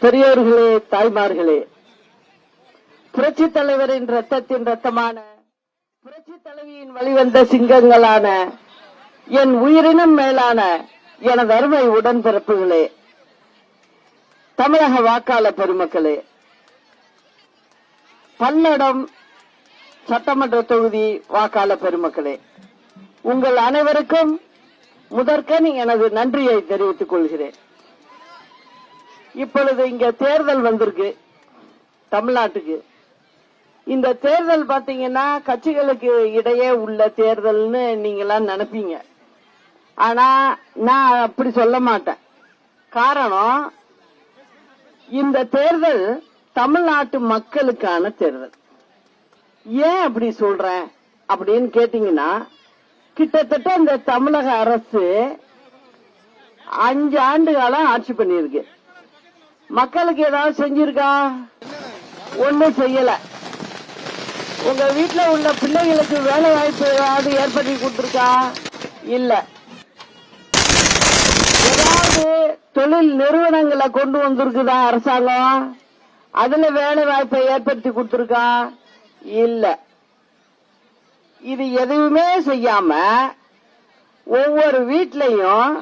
பெரியோர்களே, தாய்மார்களே, புரட்சி தலைவரின் ரத்தத்தின் ரத்தமான புரட்சி தலைவியின் வழிவந்த சிங்கங்களான என் உயிரினும் மேலான எனது அருமை உடன்பிறப்புகளே, தமிழக வாக்காளர் பெருமக்களே, பல்லடம் சட்டமன்ற தொகுதி வாக்காளர் பெருமக்களே, உங்கள் அனைவருக்கும் முதற்கண் எனது நன்றியை தெரிவித்துக் கொள்கிறேன். இப்பொழுது இங்க தேர்தல் வந்திருக்கு தமிழ்நாட்டுக்கு. இந்த தேர்தல் பாத்தீங்கன்னா கட்சிகளுக்கு இடையே உள்ள தேர்தல்னு நீங்களாம் நினைப்பீங்க. ஆனா நான் அப்படி சொல்ல மாட்டேன். காரணம், இந்த தேர்தல் தமிழ்நாட்டு மக்களுக்கான தேர்தல். ஏன் அப்படி சொல்றேன் அப்படின்னு கேட்டீங்கன்னா, கிட்டத்தட்ட இந்த தமிழக அரசு 5 ஆண்டு காலம் ஆட்சி பண்ணிருக்கு. மக்களுக்கு ஏதாவது செஞ்சிருக்கா? ஒன்னும் செய்யல. உங்க வீட்டுல உள்ள பிள்ளைகளுக்கு வேலை வாய்ப்பு ஏதாவது ஏற்படுத்தி கொடுத்திருக்கா? இல்ல. ஏதாவது தொழில் நிறுவனங்களை கொண்டு வந்திருக்குதா அரசாங்கம்? அதுல வேலை வாய்ப்பை ஏற்படுத்தி கொடுத்திருக்கா? இல்ல. இது எதுவுமே செய்யாம ஒவ்வொரு வீட்லயும்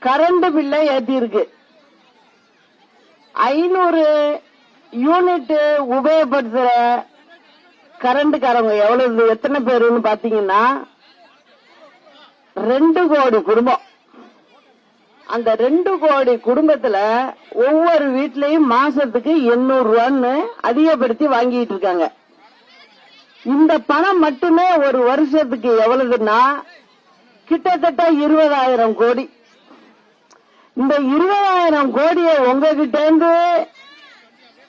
கரண்ட் பில்லை ஏத்தி இருக்கு. 500 யூனிட் உபயோகப்படுத்துற கரண்ட்காரங்க எவ்வளவு, எத்தனை பேருன்னு பாத்தீங்கன்னா 2 கோடி குடும்பம். அந்த 2 கோடி குடும்பத்துல ஒவ்வொரு வீட்லயும் மாசத்துக்கு 800 ரூபான்னு அதிகப்படுத்தி வாங்கிட்டு இருக்காங்க. இந்த பணம் மட்டுமே ஒரு வருஷத்துக்கு எவ்வளவுன்னா கிட்டத்தட்ட 20,000 கோடி. இந்த 20,000 கோடியை உங்ககிட்ட இருந்து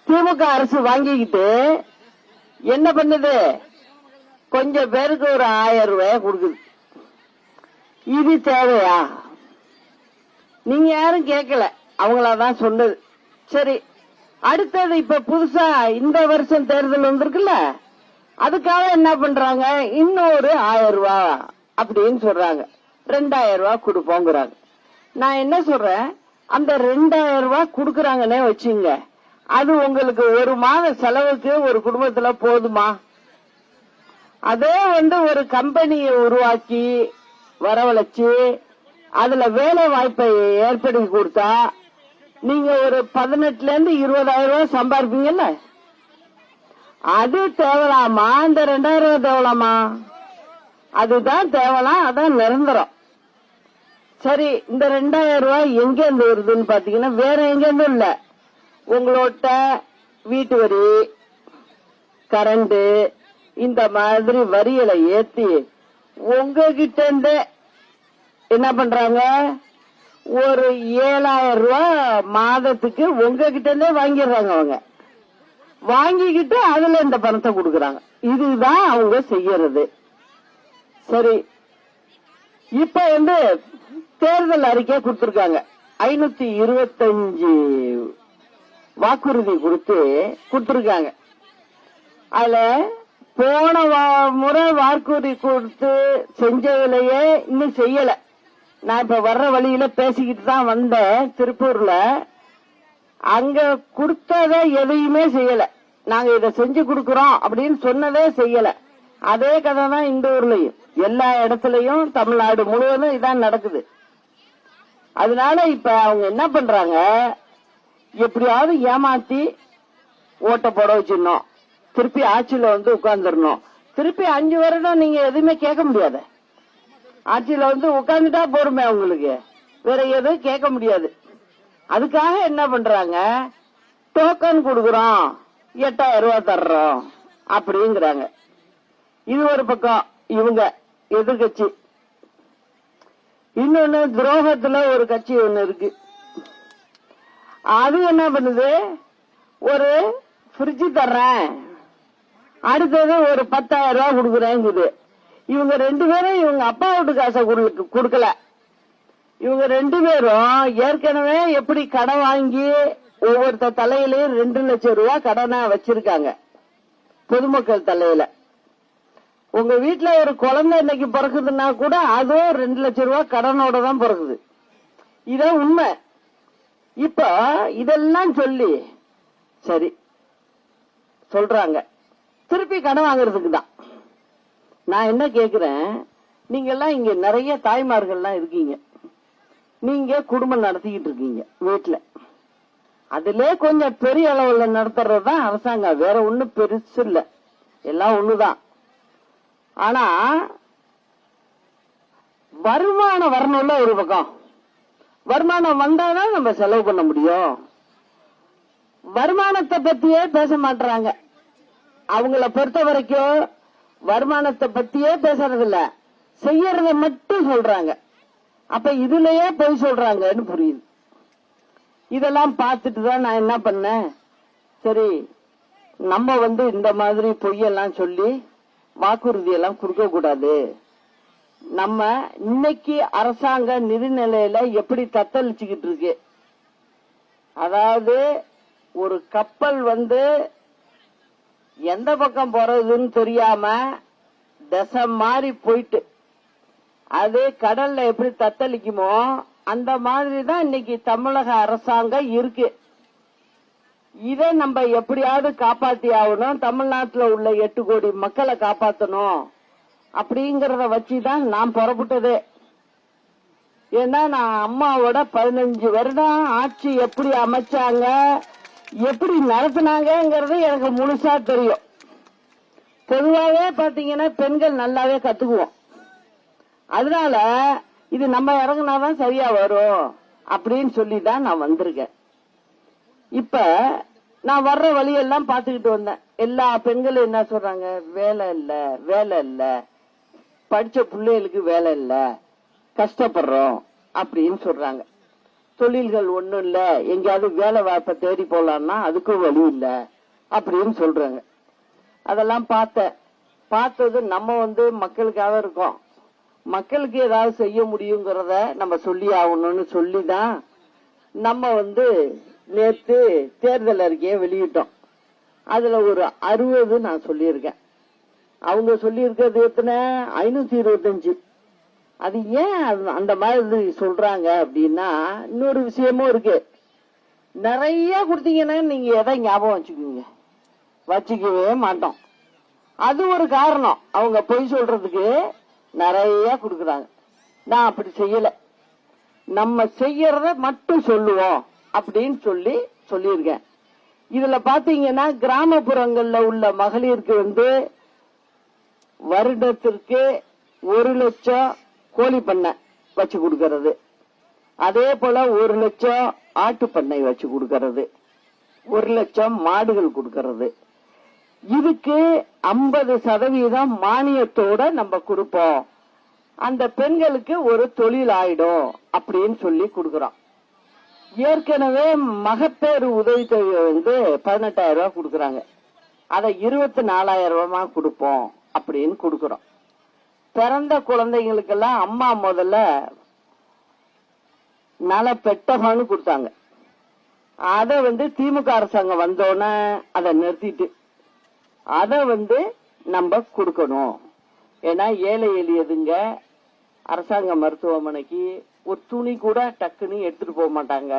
திமுக அரசு வாங்கிக்கிட்டு என்ன பண்ணுது? கொஞ்சம் பேருக்கு ஒரு 1000 ரூபாய் கொடுக்குது. இது தேவையா? நீங்க யாரும் கேட்கல, அவங்களாதான் சொன்னது. சரி, அடுத்தது இப்ப புதுசா இந்த வருஷம் தேர்தல் வந்திருக்குல்ல, அதுக்காக என்ன பண்றாங்க? இன்னொரு 1000 ரூபாய் அப்படின்னு சொல்றாங்க. 2000 ரூபாய் கொடுப்போங்கிறாங்க. நான் என்ன சொல்றேன், அந்த 2000 ரூபாய் கொடுக்கறாங்கன்னே வச்சுங்க, அது உங்களுக்கு ஒரு மாத செலவுக்கு ஒரு குடும்பத்துல போதுமா? அதே ஒரு கம்பெனியை உருவாக்கி வரவழைச்சு அதுல வேலை வாய்ப்பை ஏற்படுத்தி கொடுத்தா நீங்க ஒரு 18 இருந்து 20,000 ரூபாய் சம்பாதிப்பீங்கல்ல. அது தேவலாமா? இந்த 2000 ரூபாய் தேவலாமா? அதுதான் தேவலாம், அதான் நிரந்தரம். சரி, இந்த 2000 ரூபாய் எங்க இருந்து வருதுன்னு பாத்தீங்கன்னா வேற எங்க இருந்து இல்ல, உங்களோட வீட்டு வரி, கரண்ட், இந்த மாதிரி வரிகளை ஏத்தி உங்ககிட்ட இருந்து என்ன பண்றாங்க? ஒரு 7,000 ரூபாய் மாதத்துக்கு உங்ககிட்ட இருந்தே வாங்கிடுறாங்க. அவங்க வாங்கிக்கிட்டு அதுல இந்த பணத்தை கொடுக்கறாங்க. இதுதான் அவங்க செய்யறது. சரி, இப்ப தேர்தல் அறிக்கை கொடுத்திருக்காங்க. 525 வாக்குறுதி கொடுத்திருக்காங்க. அதுல போன முறை வாக்குறுதி கொடுத்து செஞ்சதுலயே இன்னும் செய்யல. நான் இப்ப வர்ற வழியில பேசிக்கிட்டு தான் வந்தேன். திருப்பூர்ல அங்க கொடுத்தத எதையுமே செய்யல. நாங்க இதை செஞ்சு கொடுக்கறோம் அப்படின்னு சொன்னதே செய்யல. அதே கதை தான் இந்த ஊர்லயும், எல்லா இடத்துலயும் தமிழ்நாடு முழுவதும் இதான் நடக்குது. அதனால இப்ப அவங்க என்ன பண்றாங்க, எப்படியாவது ஏமாத்தி ஓட்ட போட வச்சிடணும், திருப்பி ஆட்சியில உட்கார்ந்துடணும். திருப்பி 5 வருடம் நீங்க எதுவுமே கேட்க முடியாது. ஆட்சியில உட்கார்ந்துட்டா போருமே, உங்களுக்கு வேற எதுவும் கேட்க முடியாது. அதுக்காக என்ன பண்றாங்க, டோக்கன் கொடுக்கறோம், 8,000 ரூபாய் தர்றோம் அப்படிங்கிறாங்க. இது ஒரு பக்கம் இவங்க எதிர்கட்சி. இன்னொன்னு துரோகத்துல ஒரு கட்சி ஒண்ணு இருக்கு. அது என்ன பண்ணுது, ஒரு ஃப்ரிட்ஜ் தர்றேன், அடுத்தது ஒரு 10,000 ரூபாய் கொடுக்குறேங்குது. இவங்க 2 பேரும் இவங்க அப்பா வீட்டு காசை கொடுக்கல. இவங்க 2 பேரும் ஏற்கனவே எப்படி கடன் வாங்கி ஒவ்வொருத்த தலையிலையும் 2 லட்சம் ரூபாய் கடனா வச்சிருக்காங்க பொதுமக்கள் தலையில. உங்க வீட்டுல ஒரு குழந்தை இன்னைக்கு பிறக்குதுன்னா கூட அதுவும் 2 லட்சம் ரூபாய் கடனோட தான் பிறக்குது. இதான் உண்மை. இப்ப இதெல்லாம் சொல்லி சரி சொல்றாங்க, திருப்பி கடன் வாங்குறதுக்கு தான். நான் என்ன கேக்குறேன், நீங்க எல்லாம் இங்க நிறைய தாய்மார்கள்லாம் இருக்கீங்க, நீங்க குடும்பம் நடத்திக்கிட்டு இருக்கீங்க வீட்டுல. அதுல கொஞ்சம் பெரிய அளவுல நடத்துறதுதான் அரசாங்கம், வேற ஒண்ணும் பெருசு இல்ல, எல்லாம் ஒண்ணுதான். ஆனா வருமானம் வரணும்ல ஒரு பக்கம். வருமானம் வந்தாதான் நம்ம செலவு பண்ண முடியும். வருமானத்தை பத்தியே பேச மாட்டாங்க. அவங்கள பொறுத்த வரைக்கும் வருமானத்தை பத்தியே பேசுறது இல்ல, செய்யறத மட்டும் சொல்றாங்க. அப்ப இதுலயே போய் சொல்றாங்கன்னு புரியுது. இதெல்லாம் பார்த்துட்டு தான் நான் என்ன பண்ணேன், சரி நம்ம இந்த மாதிரி பொய்யெல்லாம் சொல்லி வாக்குறுதி எல்லாம் கொடுக்க கூடாது. நம்ம இன்னைக்கு அரசாங்க நிதிநிலையில எப்படி தத்தளிச்சுக்கிட்டு இருக்கு, அதாவது ஒரு கப்பல் எந்த பக்கம் போறதுன்னு தெரியாம திசை மாறி போயிட்டு அது கடல்ல எப்படி தத்தளிக்குமோ அந்த மாதிரி தான் இன்னைக்கு தமிழக அரசாங்கம் இருக்கு. இதை நம்ம எப்படியாவது காப்பாத்தி ஆகணும், தமிழ்நாட்டில் உள்ள 8 கோடி மக்களை காப்பாற்றணும் அப்படிங்கறத வச்சுதான் நான் புறப்பட்டதே. ஏன்னா நான் அம்மாவோட 15 வருடம் ஆட்சி எப்படி அமைச்சாங்க, எப்படி நடத்தினாங்கிறது எனக்கு முழுசா தெரியும். பொதுவாகவே பாத்தீங்கன்னா பெண்கள் நல்லாவே கத்துக்குவோம். அதனால இது நம்ம இறங்கினாதான் சரியா வரும் அப்படின்னு சொல்லிதான் நான் வந்திருக்கேன். இப்ப நான் வர்ற வழியெல்லாம் பாத்துக்கிட்டு வந்தேன். எல்லா பெண்களும் என்ன சொல்றாங்க, வேலை இல்ல வேலை இல்ல, படிச்ச பிள்ளைகளுக்கு வேலை இல்ல, கஷ்டப்படுறோம் அப்படின்னு சொல்றாங்க. தொழில்கள் ஒண்ணும் இல்ல, எங்கேயாவது வேலை வாய்ப்பை தேடி போலான்னா அதுக்கும் வழி இல்ல அப்படின்னு சொல்றாங்க. அதெல்லாம் பார்த்தது நம்ம மக்களுக்காக இருக்கோம், மக்களுக்கு ஏதாவது செய்ய முடியுங்கிறத நம்ம சொல்லி ஆகணும்னு சொல்லிதான் நம்ம நேத்து தேர்தல் அறிக்கையை வெளியிட்டோம். அதுல ஒரு 60 நான் சொல்லியிருக்கேன். அவங்க சொல்லியிருக்கிறது எத்தனை, 525. அது ஏன் அந்த மாதிரி சொல்றாங்க அப்படின்னா இன்னொரு விஷயமும் இருக்கு. நிறைய கொடுத்தீங்கன்னா நீங்க எதை ஞாபகம் வச்சுக்குவீங்க, வச்சுக்கவே மாட்டோம். அது ஒரு காரணம். அவங்க பொய் சொல்றதுக்கு நிறைய கொடுக்கறாங்க. நான் அப்படி செய்யல, நம்ம செய்யறத மட்டும் சொல்லுவோம் அப்படின்னு சொல்லியிருக்கேன். இதுல பாத்தீங்கன்னா கிராமப்புறங்கள்ல உள்ள மகளிருக்கு வருடத்திற்கு 1 லட்சம் கோழி பண்ணை வச்சு கொடுக்கறது, அதே போல 1 லட்சம் ஆட்டு பண்ணை வச்சு கொடுக்கறது, 1 லட்சம் மாடுகள் கொடுக்கறது. இதுக்கு 50% மானியத்தோட நம்ம கொடுப்போம். அந்த பெண்களுக்கு ஒரு தொழில் ஆயிடும் அப்படின்னு சொல்லி கொடுக்கறோம். ஏற்கனவே மகப்பேறு உதவித்தொகை 18,000 ரூபாய் கொடுக்கறாங்க. அதை 24,000 ரூபாய் கொடுப்போம் அப்படின்னு கொடுக்கறோம். பிறந்த குழந்தைங்களுக்கெல்லாம் அம்மா முதல்ல நல பெட்டகம்னு கொடுத்தாங்க. அதை திமுக அரசாங்கம் வந்தோடனே அதை நிறுத்திட்டு அதை நம்ம கொடுக்கணும். ஏன்னா ஏழை எளியதுங்க அரசாங்க மருத்துவமனைக்கு ஒரு துணி கூட டக்குன்னு எடுத்துட்டு போக மாட்டாங்க,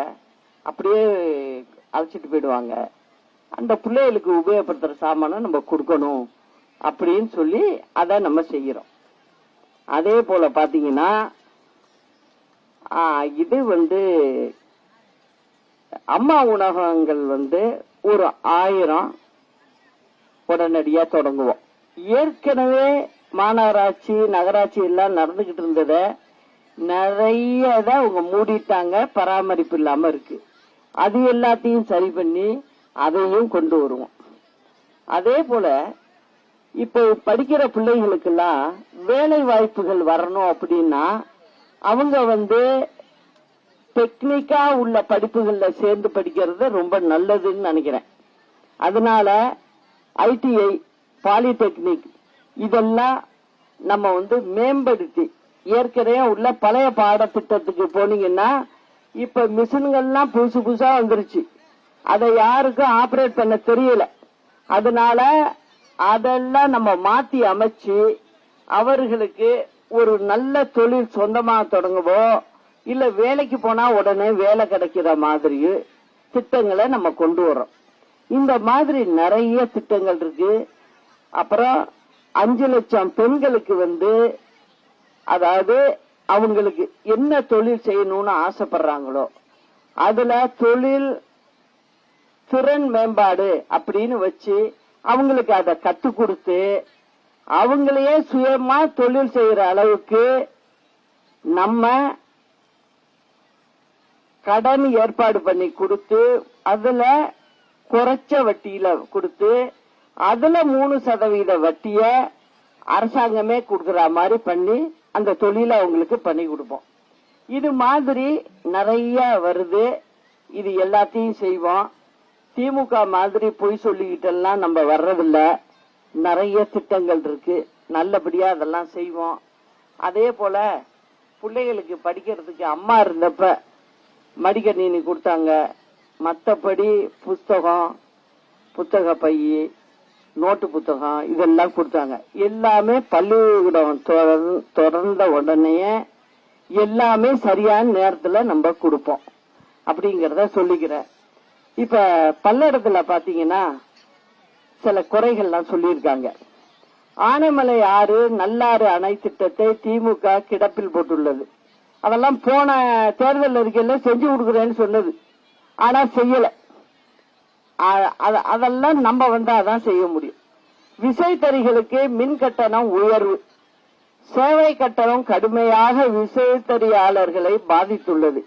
அப்படியே அழைச்சிட்டு போயிடுவாங்க. அந்த பிள்ளைகளுக்கு உபயோகப்படுத்துற சாமான நம்ம கொடுக்கணும் அப்படின்னு சொல்லி அதை நம்ம செய்யறோம். அதே போல பாத்தீங்கன்னா இது அம்மா உணவகங்கள் ஒரு 1000 உடனடியா தொடங்குவோம். ஏற்கனவே மாநகராட்சி நகராட்சி எல்லாம் நடந்துகிட்டு இருந்தத நிறைய அவங்க மூடிட்டாங்க, பராமரிப்பு இல்லாம இருக்கு. அது எல்லாத்தையும் சரி பண்ணி அதையும் கொண்டு வருவோம். அதே போல இப்போ படிக்கிற பிள்ளைகளுக்கெல்லாம் வேலை வாய்ப்புகள் வரணும் அப்படின்னா அவங்க டெக்னிக்கா உள்ள படிப்புகள்ல சேர்ந்து படிக்கிறது ரொம்ப நல்லதுன்னு நினைக்கிறேன். அதனால ITI, பாலிடெக்னிக் இதெல்லாம் நம்ம மேம்படுத்தி, ஏற்கனவே உள்ள பழைய பாடத்திட்டத்துக்கு போனீங்கன்னா இப்ப மிஷின்கள்லாம் புதுசு புதுசா வந்துருச்சு, அதை யாருக்கும் ஆபரேட் பண்ண தெரியல. அதனால அதெல்லாம் நம்ம மாத்தி அமைச்சு அவர்களுக்கு ஒரு நல்ல தொழில் சொந்தமா தொடங்கவோ இல்ல வேலைக்கு போனா உடனே வேலை கிடைக்கிற மாதிரி திட்டங்களை நம்ம கொண்டு வரோம். இந்த மாதிரி நிறைய திட்டங்கள் இருக்கு. அப்புறம் 5 லட்சம் பெண்களுக்கு அதாவது அவங்களுக்கு என்ன தொழில் செய்யணும்னு ஆசைப்படுறாங்களோ அதுல தொழில் திறன் மேம்பாடு அப்படின்னு வச்சு அவங்களுக்கு அதை கத்து கொடுத்து அவங்களையே சுயமா தொழில் செய்யற அளவுக்கு நம்ம கடன் ஏற்பாடு பண்ணி கொடுத்து அதுல குறைச்ச வட்டியில கொடுத்து அதுல 3% வட்டிய அரசாங்கமே கொடுக்கற மாதிரி பண்ணி அந்த தொழிலை அவங்களுக்கு பண்ணி கொடுப்போம். இது மாதிரி நிறைய வருது. இது எல்லாத்தையும் செய்வோம். திமுக மாதிரி பொய் சொல்லிக்கிட்டு எல்லாம் நம்ம வர்றதில்ல. நிறைய திட்டங்கள் இருக்கு. நல்லபடியா அதெல்லாம் செய்வோம். அதே போல பிள்ளைகளுக்கு படிக்கிறதுக்கு அம்மா இருந்தப்ப மடிக்கணினி கொடுத்தாங்க. மற்றபடி புத்தக பை, நோட்டு புத்தகம் இதெல்லாம் கொடுத்தாங்க. எல்லாமே பள்ளிக்கூடம் தொடர்ந்த உடனே எல்லாமே சரியான நேரத்துல நம்ம கொடுப்போம் அப்படிங்கறத சொல்லிக்கிறேன். இப்ப பல்லடத்துல பாத்தீங்கன்னா சில குறைகள்லாம் சொல்லியிருக்காங்க. ஆனைமலை ஆறு நல்லாறு அணை திட்டத்தை திமுக கிடப்பில் போட்டுள்ளது. அதெல்லாம் போன தேர்தல் அறிக்கையில செஞ்சு கொடுக்குறேன்னு சொன்னது. ஆனா செய்யல. அதெல்லாம் நம்ம வந்தாதான் செய்ய முடியும். விசைத்தறிகளுக்கு மின் கட்டணம் உயர்வு, சேவை கட்டணம் கடுமையாக விசைத்தறியாளர்களை பாதித்துள்ளது.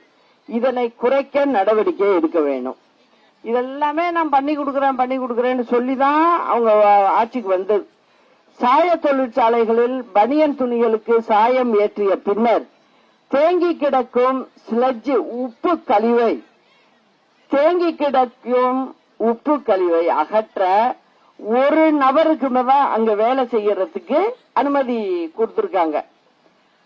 இதனை குறைக்க நடவடிக்கை எடுக்க வேண்டும். இதெல்லாமே நான் பண்ணி கொடுக்கிறேன்னு சொல்லிதான் அவங்க ஆட்சிக்கு வந்தது. சாய தொழிற்சாலைகளில் பனியன் துணிகளுக்கு சாயம் ஏற்றிய பின்னர் தேங்கி கிடக்கும் ஸ்லட்ஜ் உப்பு கழிவை அகற்ற ஒரு நபருக்கு தான் அங்க வேலை செய்யறதுக்கு அனுமதி கொடுத்திருக்காங்க.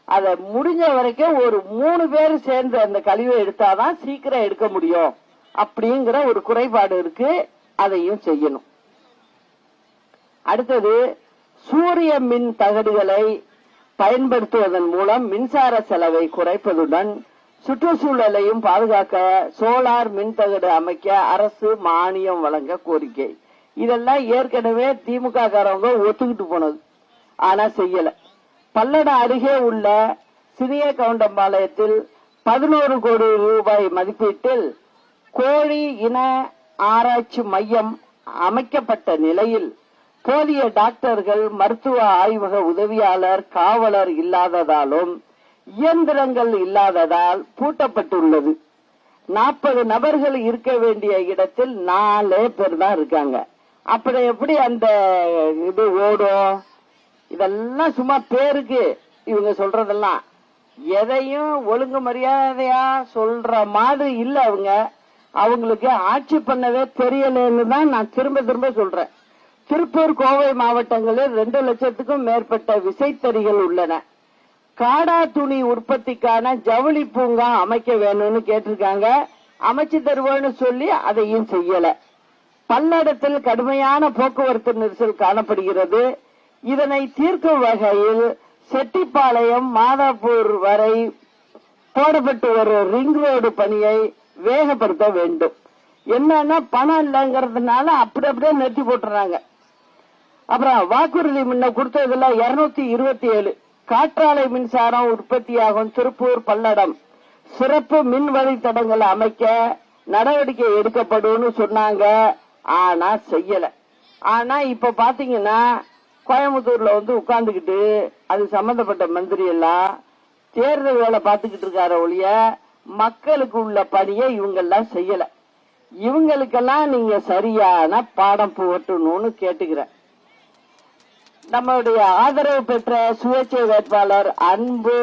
அத முடிஞ்ச வரைக்கும் ஒரு 3 பேர் சேர்ந்து அந்த கழிவை எடுத்தாதான் சீக்கிரம் எடுக்க முடியும் அப்படிங்கிற ஒரு குறைபாடு இருக்கு. அதையும் செய்யணும். அடுத்தது சூரிய மின் தகடுகளை பயன்படுத்துவதன் மூலம் மின்சார செலவை குறைப்பதுடன் சுற்றுச்சூழலையும் பாதுகாக்க சோலார் மின் தகடு அமைக்க அரசு மானியம் வழங்க கோரிக்கை. இதெல்லாம் ஏற்கனவே திமுக காரங்க ஒத்துக்கிட்டு போனது. ஆனா செய்யல. பல்லடம் அருகே உள்ள சிறிய கவுண்டம்பாளையத்தில் 11 கோடி ரூபாய் மதிப்பீட்டில் கோழி இன ஆராய்ச்சி மையம் அமைக்கப்பட்ட நிலையில் போதிய டாக்டர்கள், மருத்துவ ஆய்வக உதவியாளர், காவலர் இல்லாததாலும் இயந்திரங்கள் இல்லாததால் பூட்டப்பட்டுள்ளது. 40 நபர்கள் இருக்க வேண்டிய இடத்தில் 4 பேர் தான் இருக்காங்க. அப்படி எப்படி அந்த இது ஓடும்? இதெல்லாம் சும்மா பேருக்கு இவங்க சொல்றதெல்லாம். எதையும் ஒழுங்கு மரியாதையா சொல்ற மாதிரி இல்ல. அவங்களுக்கு ஆட்சி பண்ணவே தெரியலன்னு தான் நான் திரும்ப சொல்றேன். திருப்பூர், கோவை மாவட்டங்களில் 2 லட்சத்துக்கும் மேற்பட்ட விசைத்தறிகள் உள்ளன. காடா துணி உற்பத்திக்கான ஜவுளி பூங்கா அமைக்க வேணும்னு கேட்டிருக்காங்க. அமைச்சு தருவோன்னு சொல்லி அதையும் செய்யல. பல்லடத்தில் கடுமையான போக்குவரத்து நெரிசல் காணப்படுகிறது. இதனை தீர்க்கும் வகையில் செட்டிப்பாளையம், மாதாப்பூர் வரை போடப்பட்டு வரும் ரிங் ரோடு பணியை வேகப்படுத்த வேண்டும். என்னன்னா பணம் இல்லைங்கிறதுனால அப்படியே நிறுத்தி போட்டுறாங்க. அப்புறம் வாக்குறுதி முன்ன கொடுத்ததுல 227 காற்றாலை மின்சாரம் உற்பத்தியாகும் திருப்பூர், பல்லடம் சிறப்பு மின் வழித்தடங்களை அமைக்க நடவடிக்கை எடுக்கப்படும் சொன்னாங்க. ஆனா செய்யல. ஆனா இப்ப பாத்தீங்கன்னா கோயம்புத்தூர்ல உட்கார்ந்துகிட்டு அது சம்பந்தப்பட்ட மந்திரி எல்லாம் தேர்தல் வேலை பார்த்துக்கிட்டு இருக்கார ஒழிய மக்களுக்கு உள்ள பணியை இவங்கெல்லாம் செய்யல. இவங்களுக்கெல்லாம் நீங்க சரியான பாடம் புகட்டணும்னு கேட்டுக்கிறேன். நம்மளுடைய ஆதரவு பெற்ற சுயேட்சை வேட்பாளர் அன்பு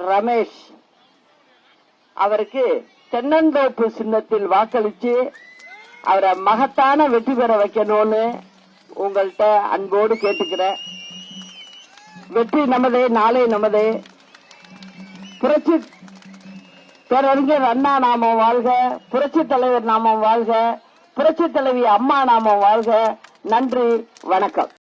ரமேஷ் அவருக்கு தென்னந்தோப்பு சின்னத்தில் வாக்களிச்சு அவரை மகத்தான வெற்றி பெற வைக்கணும்னு உங்கள்கிட்ட அன்போடு கேட்டுக்கிறேன். வெற்றி நமதே, நாளை நமதே. புரட்சி பேரறிஞர் அண்ணா நாமம் வாழ்க, புரட்சி தலைவர் நாமம் வாழ்க, புரட்சி தலைவி அம்மா நாமம் வாழ்க. நன்றி, வணக்கம்.